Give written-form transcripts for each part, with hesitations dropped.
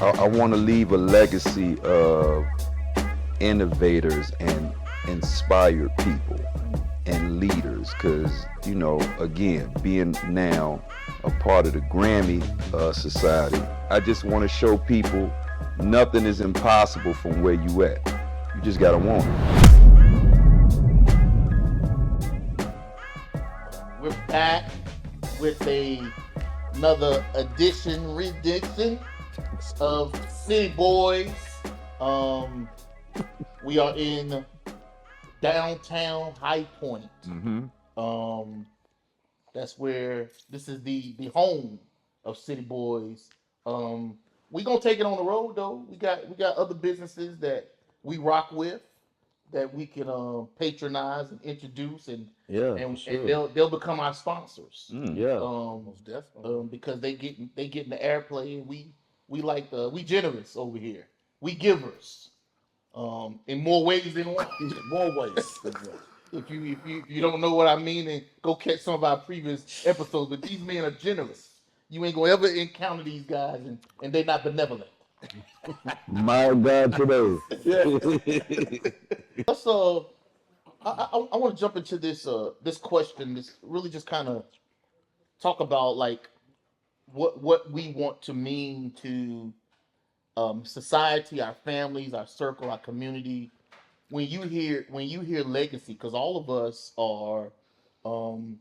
I want to leave a legacy of innovators and inspired people and leaders, because again, being now a part of the Grammy society, I just want to show people nothing is impossible from where you at. You just gotta want it. We're back with another edition, rendition of City Boys. Um, we are in downtown High Point. Um, that's where this is the home of City Boys. Um, we gonna take it on the road though. We got other businesses that we rock with that we can patronize and introduce Yeah, for and sure. they'll become our sponsors. Yeah. Um, Most definitely. because they getting the airplay and we like we generous over here. We givers. In more ways than one. More ways. If you don't know what I mean, then go catch some of our previous episodes. But these men are generous. You ain't gonna ever encounter these guys and they're not benevolent. My God, today. Yeah. Let's I want to jump into this question. This really just kind of talk about like what we want to mean to society, our families, our circle, our community. When you hear legacy, because all of us are um,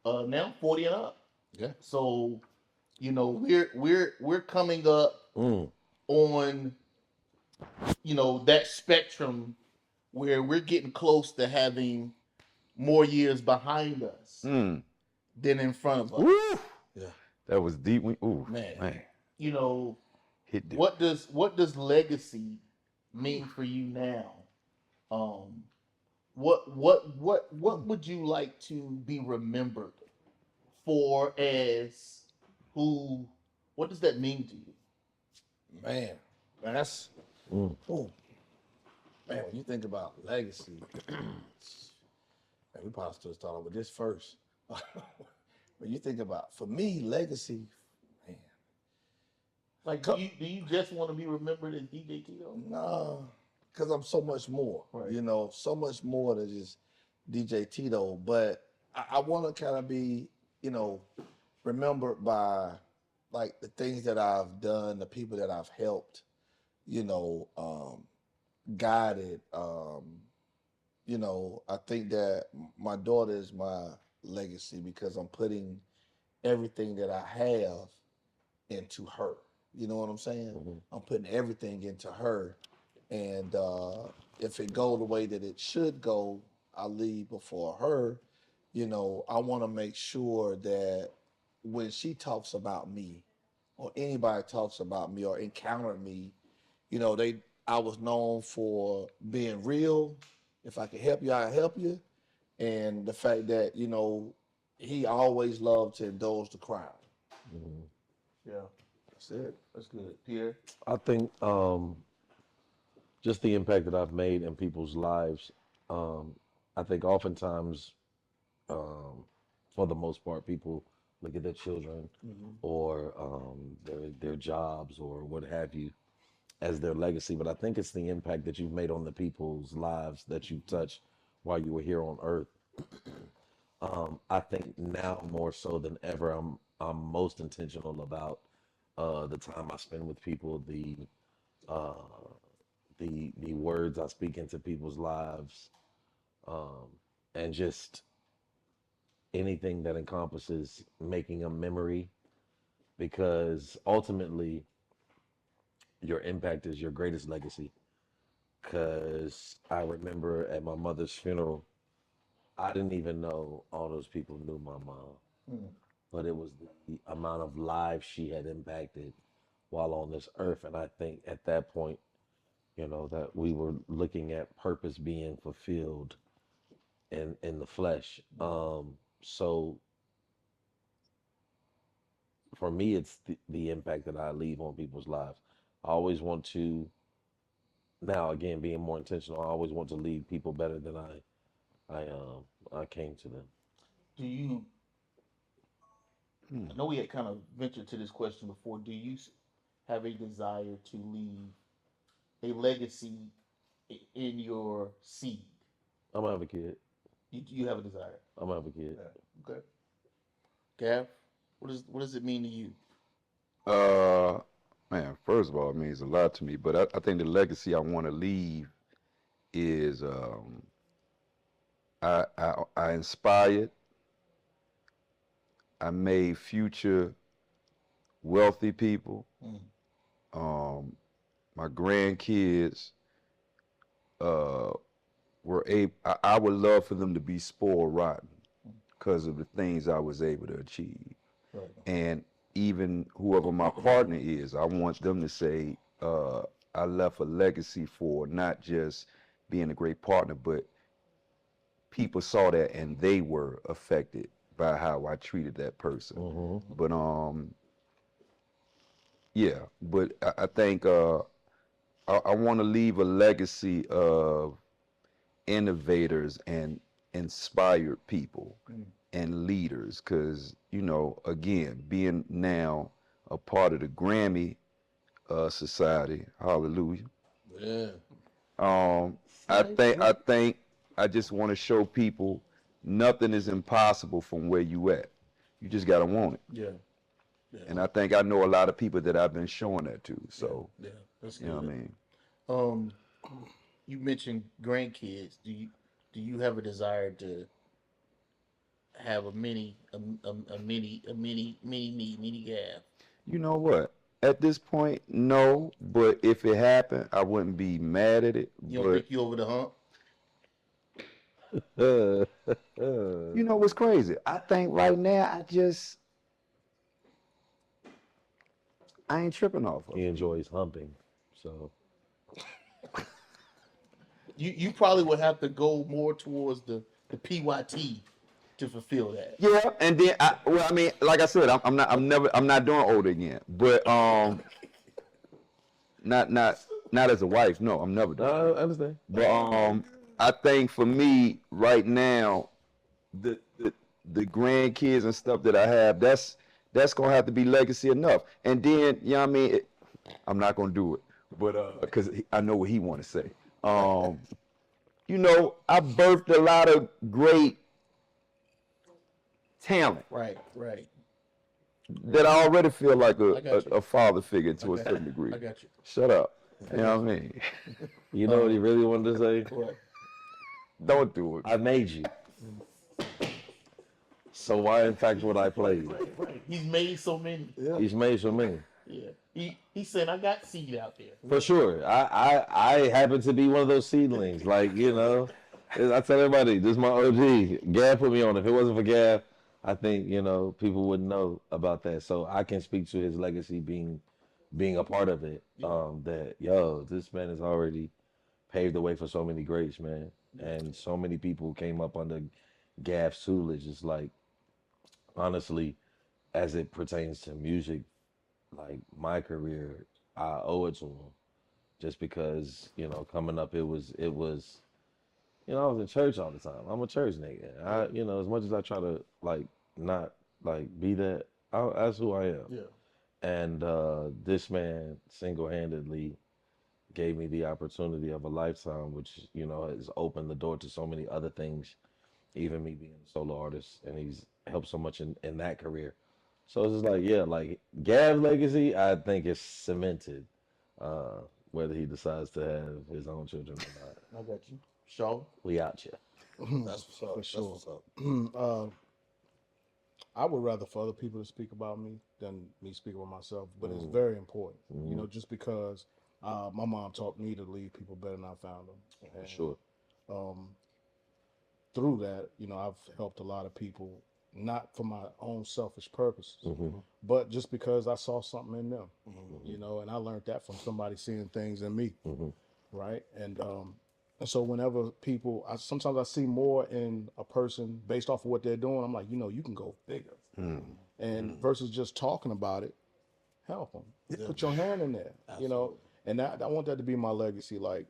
now 40 and up. Yeah. So we're coming up Mm, on that spectrum where we're getting close to having more years behind us Mm. than in front of us. Woo! Yeah. That was deep. Ooh, Man. man, You know, hit the. what does legacy mean for you now? Um, what would you like to be remembered for as who? What does that mean to you? Man. Man, that's mm. oh man, when you think about legacy, man, we probably should start with this first. When you think about for me, legacy, man, Like, do you just want to be remembered as DJ Tito? nah, because I'm so much more. Right. So much more than just DJ Tito. But I want to kind of be, remembered by like the things that I've done, the people that I've helped, you know, um, guided. I think that my daughter is my legacy because I'm putting everything that I have into her. You know what I'm saying? Mhm. I'm putting everything into her. And if it go the way that it should go, I leave before her. I want to make sure that when she talks about me or anybody talks about me or encounter me, they I was known for being real. If I can help you, I help you. And the fact that, he always loved to indulge the crowd. Mhm. Yeah, That's it. that's good. Pierre. I think just the impact that I've made in people's lives. Um, I think oftentimes, um, for the most part, people look at their children Hmm. or their jobs or what have you as their legacy. But I think it's the impact that you've made on the people's lives that you've touched while you were here on Earth. I think now more so than ever, I'm most intentional about the time I spend with people, uh, the words I speak into people's lives, um, and just anything that encompasses making a memory, because ultimately your impact is your greatest legacy. Because I remember at my mother's funeral, I didn't even know all those people knew my mom, Hmm. but it was the amount of lives she had impacted while on this earth. And I think at that point, that we were looking at purpose being fulfilled in the flesh. So for me, it's the impact that I leave on people's lives. I always want to, now again, being more intentional, I always want to leave people better than I came to them. Do you? Hmm. I know we had kind of ventured to this question before. have a desire to leave a legacy in your seed? I'm gonna have a kid. You have a desire. I'm gonna have a kid. Yeah. Okay. Gav, what does it mean to you? Uh, Man, first of all, it means a lot to me. But I think the legacy I want to leave is I inspired, I made future wealthy people. Mm. My grandkids uh, were able. I would love for them to be spoiled rotten because of the things I was able to achieve. Right. And even whoever my partner is, I want them to say I left a legacy for not just being a great partner, but people saw that and they were affected by how I treated that person. Mm-hmm. But yeah, but I think I want to leave a legacy of innovators and inspired people and leaders, because again, being now a part of the Grammy society, hallelujah. Yeah. I think I just want to show people nothing is impossible from where you at. You just gotta want it. Yeah. And I think I know a lot of people that I've been showing that to. So Yeah. That's you know good. what I mean. You mentioned grandkids. Do you have a desire to have a mini Gav? You know what? At this point, no. But if it happened, I wouldn't be mad at it. You don't But think you over the hump? you know what's crazy? I think right now I ain't tripping off of He it. enjoys humping, so You probably would have to go more towards the PYT to fulfill that. Yeah, and then I mean, like I said, I'm not doing older again. But not as a wife. No, I'm never doing. I understand. But I think for me right now, the grandkids and stuff that I have, that's gonna have to be legacy enough. And then you know what I mean. I'm not gonna do it, but because I know what he want to say. I birthed a lot of great talent Right. that I already feel like I got you. a father figure to a certain degree. I got you. Shut up. You know what I mean? You know what he really wanted to say? What? Don't do it. I made you. So why, in fact, would I play you? Right. He's made so many. Yeah. He's made so many. Yeah. He said I got seed out there. For sure. I happen to be one of those seedlings. Like, I tell everybody, this is my OG. Gav put me on. If it wasn't for Gav, I think, people wouldn't know about that. So I can speak to his legacy being a part of it. This man has already paved the way for so many greats, man. And so many people came up under Gav's tutelage. It's like, honestly, as it pertains to music, like my career, I owe it to him. Just because, coming up, it was, I was in church all the time. I'm a church nigga. As much as I try to not be that, that's who I am. Yeah. And this man single-handedly gave me the opportunity of a lifetime, which, has opened the door to so many other things, even me being a solo artist, and he's helped so much in that career. So it's just Gav's legacy, I think is cemented, whether he decides to have his own children or I got you. Shaw? We out here. That's what's up. For That's sure. what's up. I would rather for other people to speak about me than me speak about myself, but it's very important, just because my mom taught me to leave people better than I found them. For sure. Through that, I've helped a lot of people, not for my own selfish purposes, but just because I saw something in them, and I learned that from somebody seeing things in me, right? And so whenever sometimes I see more in a person based off of what they're doing, I'm like, you can go bigger. And versus just talking about it, help them. Put your hand in there, And I want that to be my legacy, that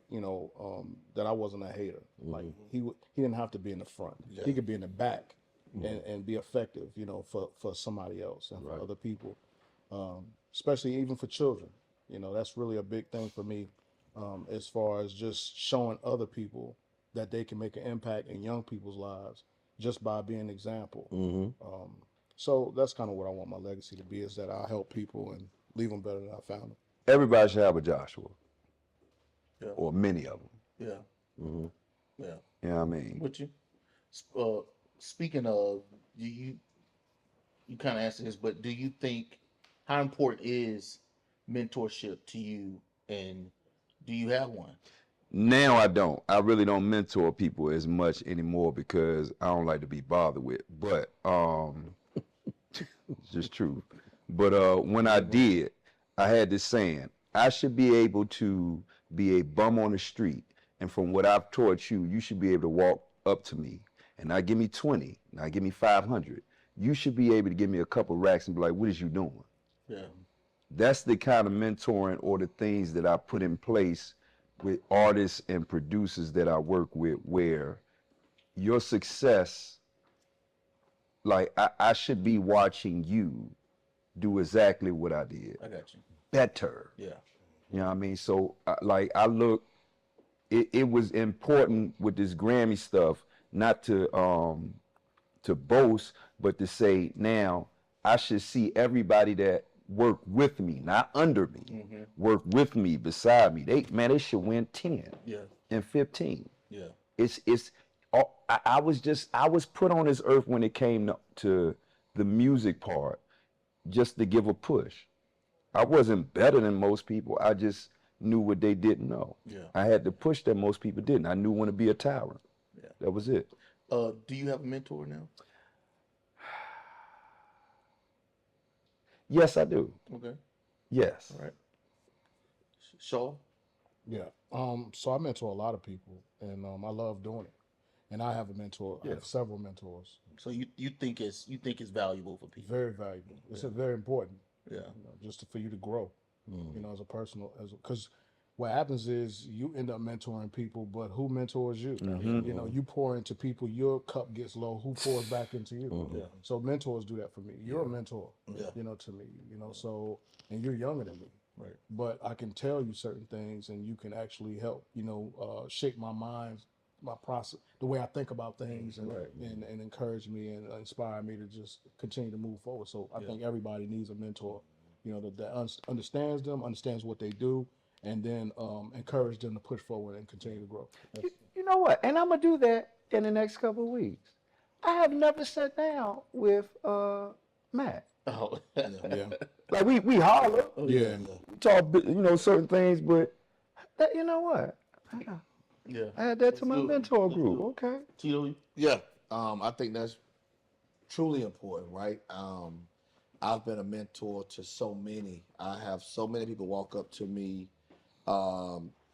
I wasn't a hater. Like he didn't have to be in the front. Yeah. He could be in the back and be effective, for somebody else and for other people, especially even for children. You know, that's really a big thing for me, as far as just showing other people that they can make an impact in young people's lives just by being an example. So that's kind of what I want my legacy to be, is that I help people and leave them better than I found them. Everybody should have a Joshua, Yeah. or many of them. Yeah. Yeah. You know what I mean? With you. Speaking of, you kind of answered this, but do you think, how important is mentorship to you, and do you have one? Now I don't. I really don't mentor people as much anymore because I don't like to be bothered with. But it's just true. But when I did, I had this saying: I should be able to be a bum on the street, and from what I've taught you, you should be able to walk up to me and not give me 20, not give me 500. You should be able to give me a couple racks and be like, "What is you doing?" Yeah. That's the kind of mentoring or the things that I put in place with artists and producers that I work with, where your success, like I should be watching you do exactly what I did, I got you. better. Yeah. You know what I mean? So I look, it was important with this Grammy stuff, not to boast, but to say now I should see everybody that work with me, not under me, work with me, beside me. They should win 10 Yeah. and 15. Yeah. I was put on this earth when it came to the music part, just to give a push. I wasn't better than most people. I just knew what they didn't know. Yeah. I had to push that most people didn't. I knew when to be a tyrant. Yeah. That was it. Do you have a mentor now? Yes, I do. Okay. Yes. All right. Shaw? Yeah. So I mentor a lot of people, and I love doing it. And I have a mentor. I have several mentors. So you think it's valuable for people? Very valuable. It's a very important. Yeah. You know, just for you to grow. You know, as a personal, because what happens is you end up mentoring people, but who mentors you? You know, you pour into people, your cup gets low. Who pours back into you? Yeah. So mentors do that for me. You're a mentor. Yeah. You know, to me. You know, so, and you're younger than me. Right. But I can tell you certain things, and you can actually help. You know, shape my mind, my process, the way I think about things, and and encourage me and inspire me to just continue to move forward. So I think everybody needs a mentor. You know, that understands them, understands what they do, and then encourage them to push forward and continue to grow. You know what? And I'm gonna do that in the next couple of weeks. I have never sat down with Matt. Oh. Yeah, Like we holler, yeah, we talk, you know, certain things, but that, you know what? Yeah. I had that to my good. mentor That's group. good. Okay. Tito? Yeah, I think that's truly important, right? I've been a mentor to so many. I have so many people walk up to me,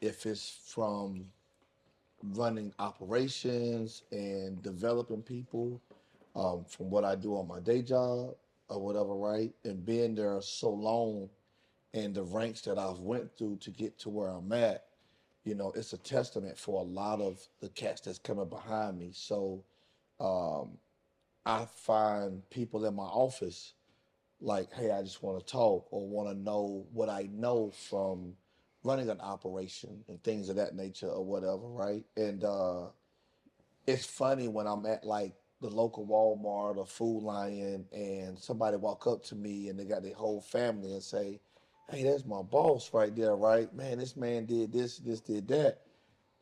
if it's from running operations and developing people, from what I do on my day job or whatever, right? And being there so long and the ranks that I've went through to get to where I'm at, you know, it's a testament for a lot of the cats that's coming behind me. So I find people in my office like, hey, I just want to talk or want to know what I know from running an operation and things of that nature or whatever, right? And it's funny when I'm at like the local Walmart or Food Lion and somebody walk up to me and they got their whole family and say, hey, that's my boss right there, right? Man, this man did this, did that.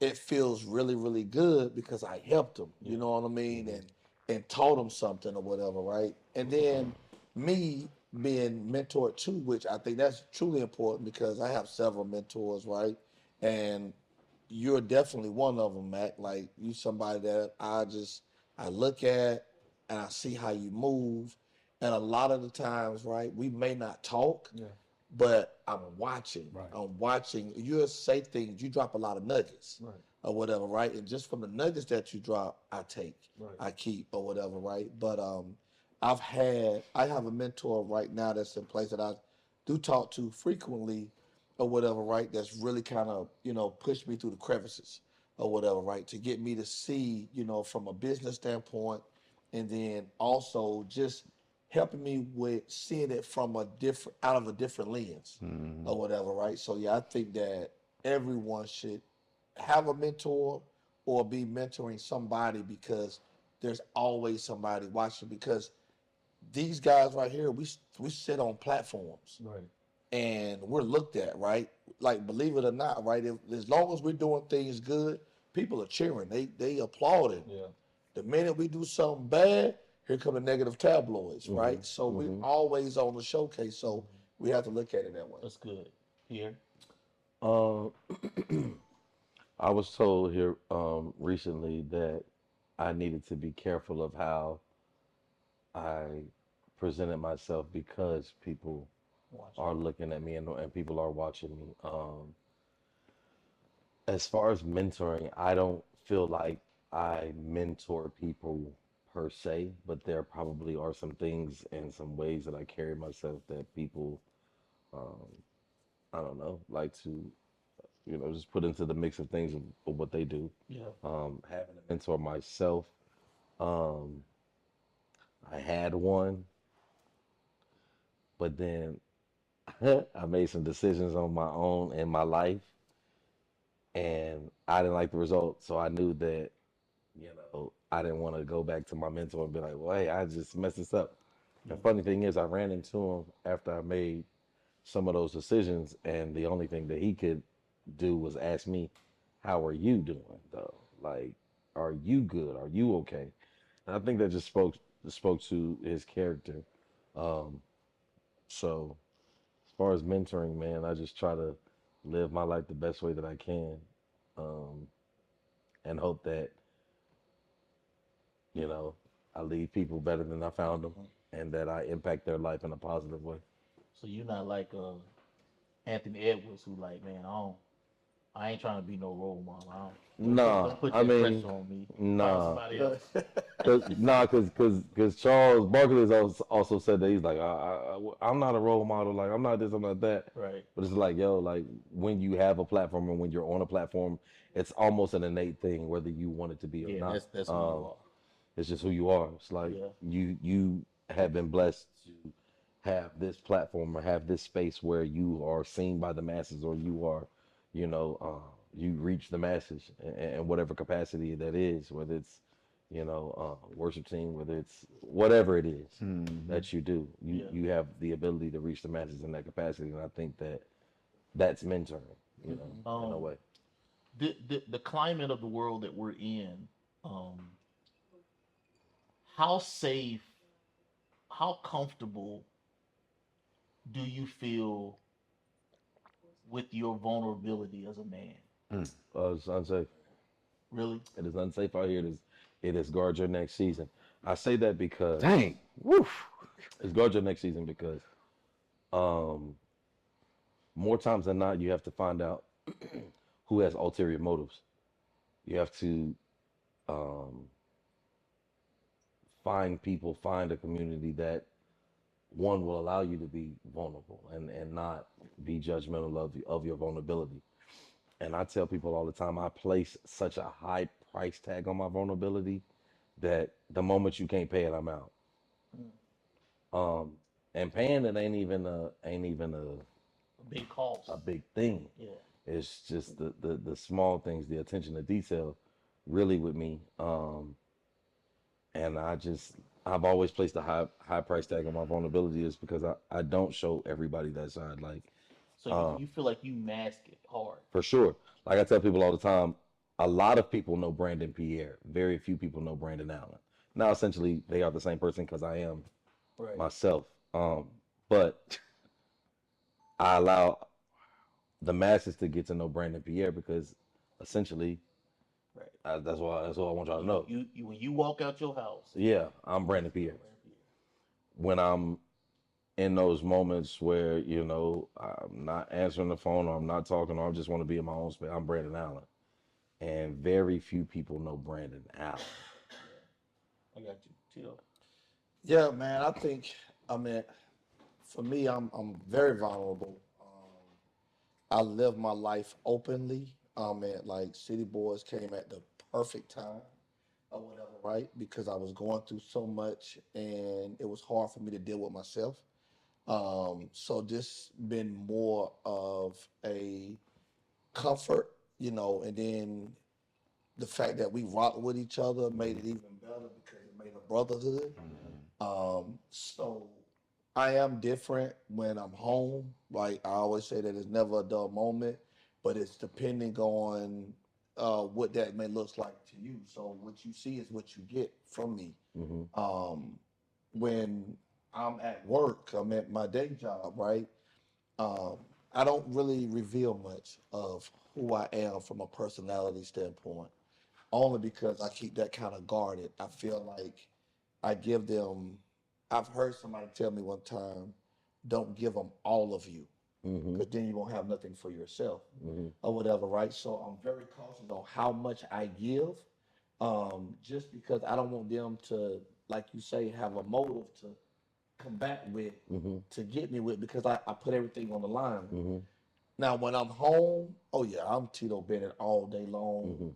It feels really, really good because I helped him, you know what I mean? And taught him something or whatever, right? And then me being mentored too, which I think that's truly important because I have several mentors, right? And you're definitely one of them, Mac. Like you somebody that I look at and I see how you move. And a lot of the times, right, we may not talk, but I'm watching. Right. I'm watching. You'll say things, you drop a lot of nuggets or whatever, right? And just from the nuggets that you drop, I take, I keep or whatever, right? But I have a mentor right now that's in place that I do talk to frequently or whatever, right? That's really kind of, you know, pushed me through the crevices or whatever, right? To get me to see, you know, from a business standpoint and then also just helping me with seeing it from out of a different lens or whatever, right? So yeah, I think that everyone should have a mentor or be mentoring somebody because there's always somebody watching because these guys right here, we sit on platforms Right. and we're looked at, right? Like believe it or not, right? As long as we're doing things good, people are cheering. They applauding. Yeah. The minute we do something bad, here come the negative tabloids, right? So we're always on the showcase. So we have to look at it that way. That's good. Here. Uh, I was told here recently that I needed to be careful of how I presented myself because people Watch. are looking at me and people are watching me. As far as mentoring, I don't feel like I mentor people per se, but there probably are some things and some ways that I carry myself that people, um, I don't know, like to, just put into the mix of things of what they do. Yeah. Having a mentor myself, um, I had one, but then I made some decisions on my own in my life, and I didn't like the result. So I knew that, I didn't want to go back to my mentor and be like, well, hey, I just messed this up. The funny thing is, I ran into him after I made some of those decisions, and the only thing that he could do was ask me, how are you doing, though? Like, are you good? Are you okay? And I think that just spoke to his character. Um, so as far as mentoring, man, I just try to live my life the best way that I can, um, and hope that, you know, I leave people better than I found them, and that I impact their life in a positive way. So you're not like Anthony Edwards, who like, man, I ain't trying to be no role model. Nah, Don't put I that mean, pressure on me. Find nah. somebody else. Cause Charles Barkley has also said that he's like, I'm not a role model, like I'm not this, I'm not that. Right. But it's like, yo, like when you have a platform and when you're on a platform, it's almost an innate thing, whether you want it to be or Yeah, not. that's who you are. It's just who you are. It's like Yeah. you have been blessed to have this platform or have this space where you are seen by the masses, or you are, you reach the masses in whatever capacity that is, whether it's, worship team, whether it's whatever it is that you do, Yeah. you have the ability to reach the masses in that capacity, and I think that that's mentoring, in a Um, way. the climate of the world that we're in, um, how safe, how comfortable do you feel with your vulnerability as a man? It's unsafe. Really? It is unsafe out here. It is guard your next season. I say that because Dang. Woof. it's guard your next season because um, more times than not, you have to find out who has ulterior motives. You have to um, find a community that one will allow you to be vulnerable and not be judgmental of your vulnerability. And I tell people all the time, I place such a high price tag on my vulnerability that the moment you can't pay it, I'm out. Um, and paying it A big cost. a big thing. Yeah. It's just the small things, the attention to detail, really with me. And I've always placed a high price tag on my vulnerability is because I don't show everybody that side. Like So you feel like you mask it hard. for sure. Like I tell people all the time, a lot of people know Brandon Pierre. Very few people know Brandon Allen. Now essentially they are the same person because I am Right. myself. But I allow the masses to get to know Brandon Pierre because essentially Right. that's what I want y'all to know. You when you walk out your house. Yeah, I'm Brandon Pierre. When I'm in those moments where, I'm not answering the phone or I'm not talking or I just want to be in my own space, I'm Brandon Allen. And very few people know Brandon Allen. I got you. Till. Yeah, man. I mean, for me, I'm very vulnerable. I live my life openly. Like City Boys came at the perfect time. or whatever, right? Because I was going through so much and it was hard for me to deal with myself. So this been more of a comfort, and then the fact that we rock with each other made it even better because it made a brotherhood. So I am different when I'm home. Like I always say that it's never a dull moment, but it's depending on what that may look like to you. So what you see is what you get from me. Um, when I'm at work, I'm at my day job, right? Um, I don't really reveal much of who I am from a personality standpoint, only because I keep that kind of guarded. I feel like I give them, I've heard somebody tell me one time, don't give them all of you, because then you won't have nothing for yourself or whatever, right? So I'm very cautious on how much I give, just because I don't want them to, like you say, have a motive to come back with, to get me with, because I put everything on the line. Now, when I'm home, oh yeah, I'm Tito Bennett all day long.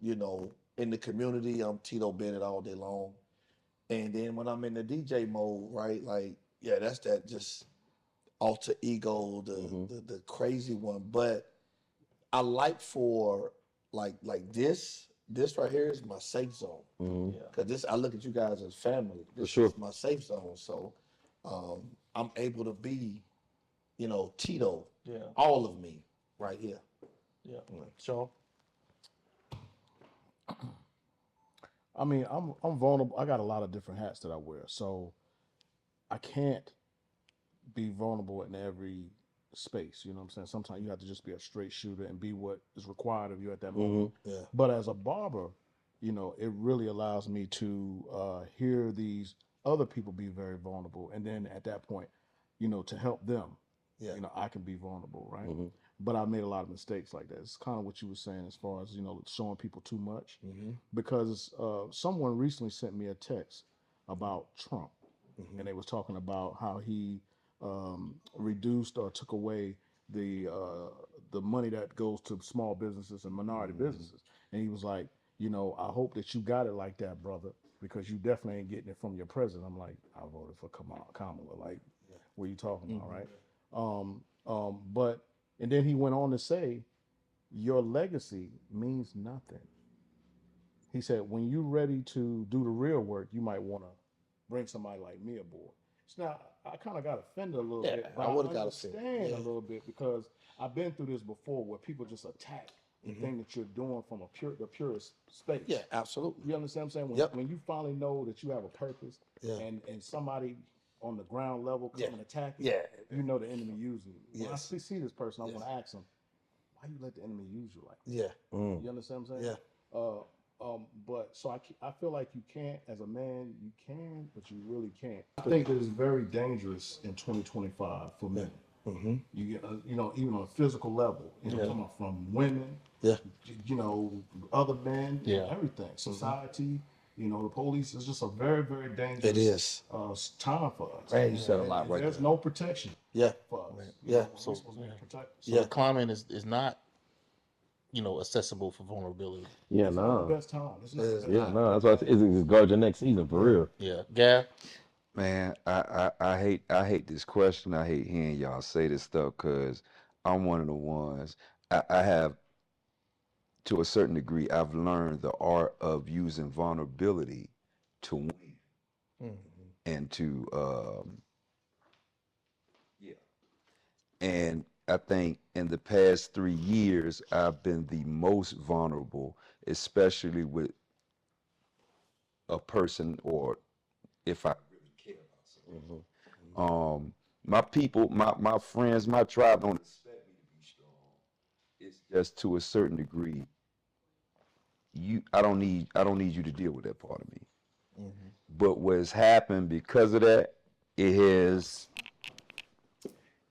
In the community, I'm Tito Bennett all day long. And then when I'm in the DJ mode, right, like, yeah, that's that just alter ego, the crazy one. But I like for like this right here is my safe zone. Because this, I look at you guys as family. This is my safe zone. So I'm able to be, Tito, all of me right here. Yeah. So I mean, I'm vulnerable. I got a lot of different hats that I wear, so I can't be vulnerable in every space. You know what I'm saying? Sometimes you have to just be a straight shooter and be what is required of you at that moment. Yeah. But as a barber, it really allows me to hear these other people be very vulnerable, and then at that point, to help them, I can be vulnerable, right? But I made a lot of mistakes like that. It's kind of what you were saying as far as showing people too much, because someone recently sent me a text about Trump, and they was talking about how he reduced or took away the money that goes to small businesses and minority businesses, and he was like, I hope that you got it like that, brother, because you definitely ain't getting it from your president. I'm like, I voted for Kamala. Like, what are you talking about, right? But and then he went on to say, your legacy means nothing. He said, when you're ready to do the real work, you might want to bring somebody like me aboard. So now I kind of got offended a little bit, but I I would have got offended. understand a little bit because I've been through this before where people just attack the thing that you're doing from the purest space. Yeah, absolutely. You understand what I'm saying? When you finally know that you have a purpose, and somebody on the ground level come and attack you, you know the enemy using you. When I see this person, I'm going to ask him, why you let the enemy use you like that? You understand what I'm saying? But so I feel like you can't, as a man, you can, but you really can't. I think that it's very dangerous in 2025 for men. You get, even on a physical level, talking about from women, other men, everything, society, the police. It's just a very, very dangerous time for us. man, you said a lot right There's there. no protection for us. We're supposed to be protected. So the climate is not, accessible for vulnerability. Yeah, It's not the best time. It's not the best time. That's why it's guard your next season for real. Yeah, Gav. Man, I hate this question. I hate hearing y'all say this stuff because I'm one of the ones. I have, to a certain degree, I've learned the art of using vulnerability to win and to and I think in the past 3 years I've been the most vulnerable, especially with a person, or if I really care about someone. My people, my friends, my tribe don't expect me to be strong. It's just to a certain degree. I don't need you to deal with that part of me. But what has happened because of that,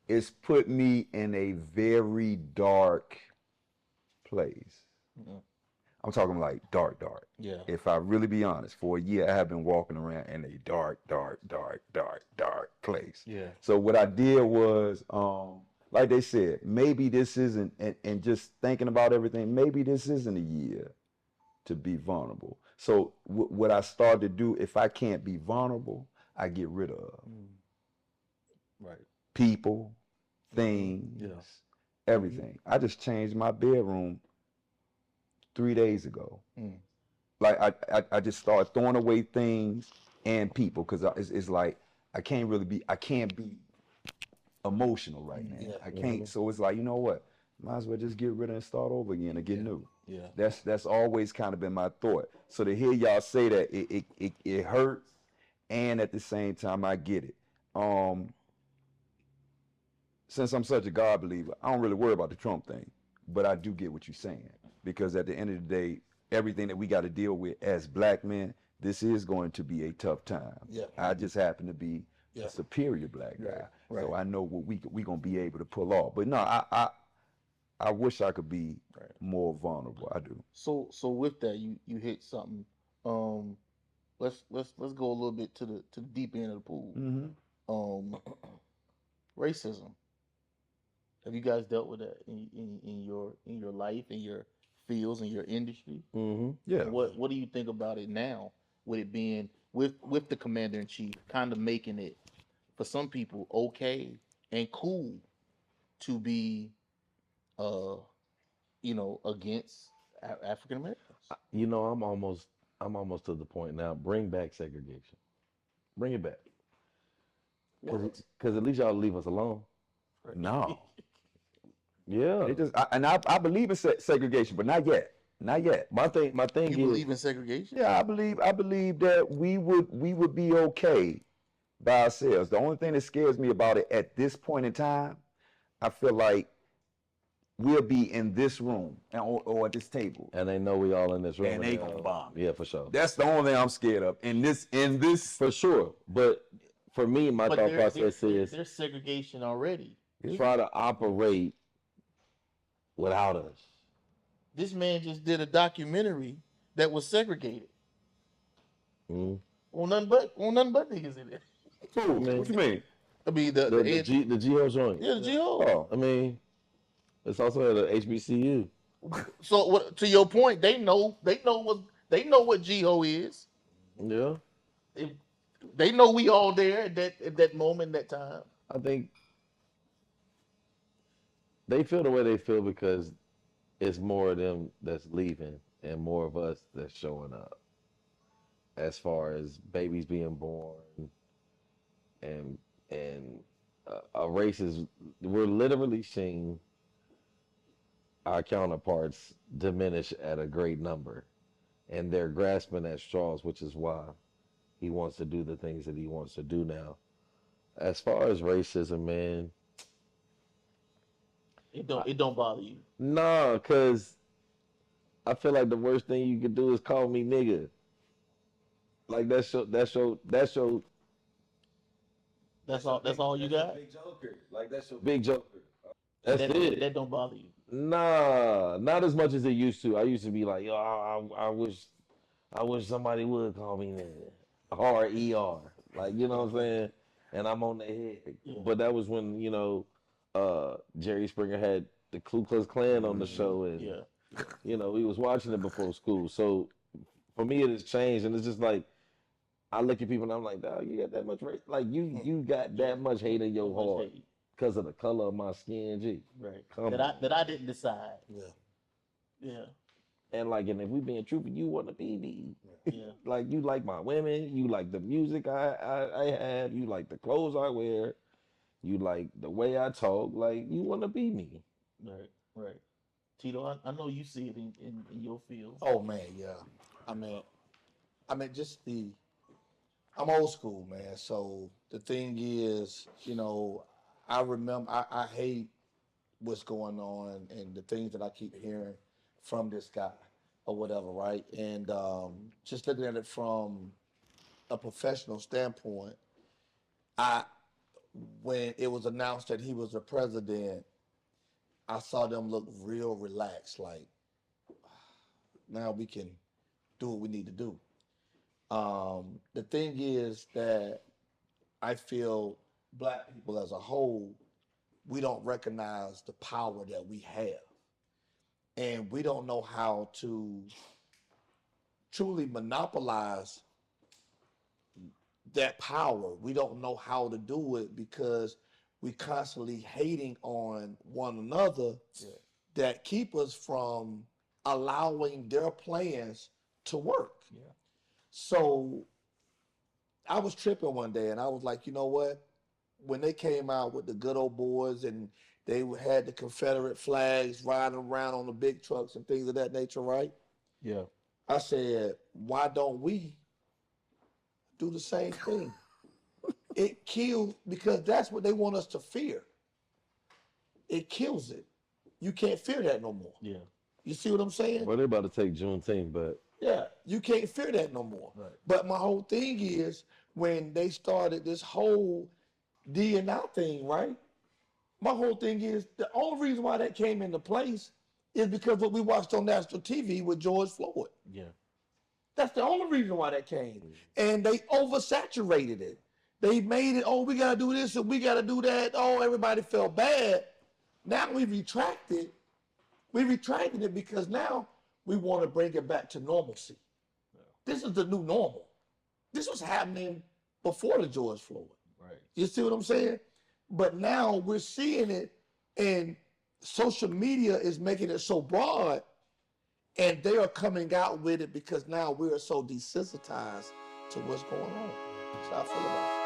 it's put me in a very dark place. I'm talking like dark. Yeah. If I really be honest, for a year I have been walking around in a dark place. Yeah. So what I did was, like they said, maybe this isn't, and just thinking about everything, maybe this isn't a year to be vulnerable. So what I started to do, if I can't be vulnerable, I get rid of Right. people, things, Yeah. everything. I just changed my bedroom 3 days ago. Like I just started throwing away things and people because it's like I can't be emotional right now. I can't. So it's like, you know what? Might as well just get rid of and start over again and get new. Yeah. That's always kind of been my thought. So to hear y'all say that it hurts, and at the same time I get it. Since I'm such a God believer, I don't really worry about the Trump thing, but I do get what you're saying because at the end of the day, everything that we got to deal with as black men, this is going to be a tough time. Yeah. I just happen to be a superior black guy, so I know what we gonna be able to pull off. But no, I wish I could be more vulnerable. I do. So with that, you hit something. Let's go a little bit to the deep end of the pool. Racism. Have you guys dealt with that in your life, in your fields, in your industry? Yeah. And what do you think about it now? With it being with the commander in chief, kind of making it for some people okay and cool to be, against African Americans. You know, I'm almost to the point now. Bring back segregation. Bring it back. Because at least y'all leave us alone. No. Yeah. I believe in segregation, but not yet. Not yet. My thing You is, believe in segregation? Yeah, I believe that we would be okay by ourselves. The only thing that scares me about it at this point in time, I feel like we'll be in this room or at this table, and they know we all in this room, and they gonna bomb. Yeah, for sure. That's the only thing I'm scared of. In this, for sure. But for me, my thought process is there's segregation already. Try to operate without us. This man just did a documentary that was segregated. Well, nothing but niggas in it. What you mean? I mean the GO joint. Yeah, the GO. Oh, I mean, it's also at the HBCU. So what? To your point, they know what GO is. Yeah. They know we all there at that moment, that time. I think they feel the way they feel because it's more of them that's leaving and more of us that's showing up. As far as babies being born and a race is, we're literally seeing our counterparts diminish at a great number, and they're grasping at straws, which is why he wants to do the things that he wants to do now. As far as racism, man, it don't bother you. No, cause I feel like the worst thing you could do is call me nigga. Like that's all you got? Big joker. Like that's your big joker. That's it. That don't bother you. Nah, not as much as it used to. I used to be like, yo, I wish somebody would call me nigga. R-E-R. Like, you know what I'm saying? And I'm on the head. Yeah. But that was when, Jerry Springer had the Ku Klux Klan on the show, and we was watching it before school. So for me, it has changed, and it's just like I look at people and I'm like, dog, you got that much hate? Like you got that much hate in your heart because of the color of my skin, G. Right. That I didn't decide. Yeah. And if we being truthful, you want to be me. Yeah. Like you like my women, you like the music I have, you like the clothes I wear, you like the way I talk. Like you want to be me. Right. Tito, I know you see it in your field. Oh man, yeah. I mean, I'm old school, man. So the thing is, I remember I hate what's going on and the things that I keep hearing from this guy or whatever, right? And just looking at it from a professional standpoint, when it was announced that he was the president, I saw them look real relaxed, like now we can do what we need to do. The thing is that I feel black people as a whole, we don't recognize the power that we have. And we don't know how to truly monopolize that power. We don't know how to do it because we constantly hating on one another that keep us from allowing their plans to work. Yeah. So I was tripping one day and I was like, you know what? When they came out with the good old boys and they had the Confederate flags riding around on the big trucks and things of that nature, right? Yeah. I said, why don't we do the same thing? It kills, because that's what they want us to fear. It kills it. You can't fear that no more. Yeah. You see what I'm saying? Well, they're about to take Juneteenth, but Yeah, you can't fear that no more. Right. But my whole thing is when they started this whole D&I thing, right? My whole thing is the only reason why that came into place is because what we watched on national TV with George Floyd. yeah. That's the only reason why that came. And they oversaturated it. They made it, oh, we got to do this and we got to do that. Oh, everybody felt bad. Now we retracted. We retracted it because now we want to bring it back to normalcy. Yeah. This is the new normal. This was happening before the George Floyd. Right. You see what I'm saying? But now we're seeing it, and social media is making it so broad, and they are coming out with it because now we're so desensitized to what's going on. That's how I feel about it.